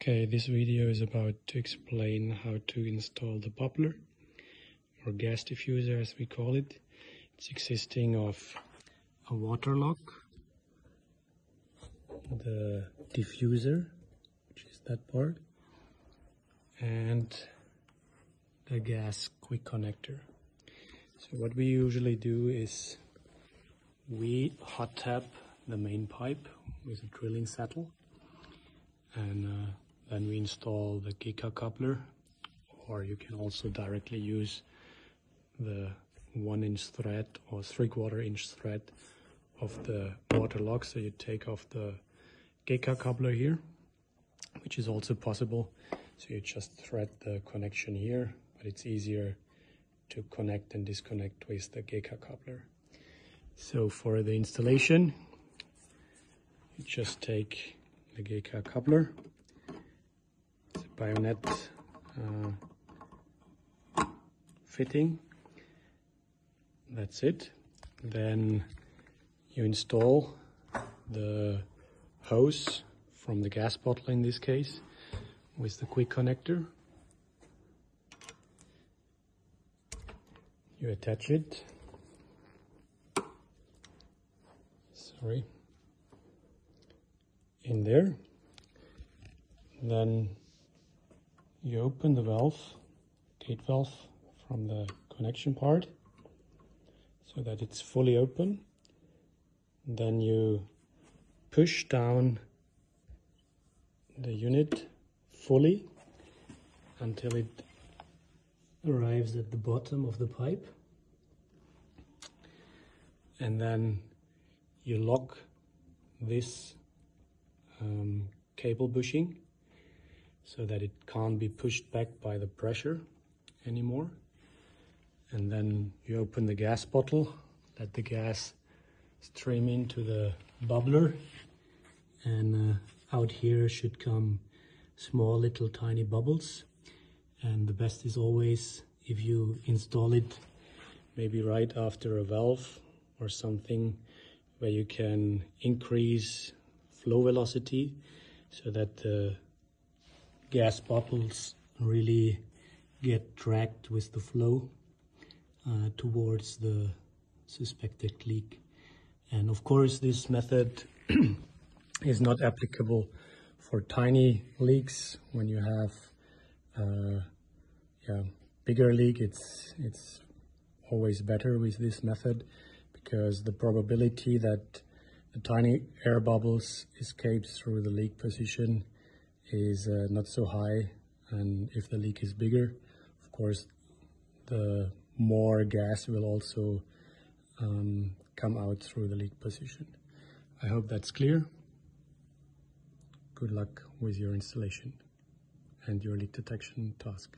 Okay, this video is about to explain how to install the bubbler, or gas diffuser as we call it. It's existing of a water lock, the diffuser, which is that part, and the gas quick connector. So what we usually do is we hot tap the main pipe with a drilling saddle, and then we install the GECA coupler, or you can also directly use the 1-inch thread or 3/4 inch thread of the water lock. So you take off the GECA coupler here, which is also possible. So you just thread the connection here, but it's easier to connect and disconnect with the GECA coupler. So for the installation, you just take the GECA coupler. It's a bayonet fitting. That's it. Then you install the hose from the gas bottle, in this case, with the quick connector. You attach it. In there. Then you open the valve, gate valve, from the connection part so that it's fully open. Then you push down the unit fully until it arrives at the bottom of the pipe, and then you lock this cable bushing so that it can't be pushed back by the pressure anymore. And then you open the gas bottle, let the gas stream into the bubbler, and out here should come small little tiny bubbles. And the best is always if you install it maybe right after a valve or something where you can increase flow velocity so that the gas bottles really get dragged with the flow towards the suspected leak. And of course, this method is not applicable for tiny leaks. When you have bigger leak, it's always better with this method, because the probability that the tiny air bubbles escape through the leak position is not so high. And if the leak is bigger, of course, the more gas will also come out through the leak position. I hope that's clear. Good luck with your installation and your leak detection task.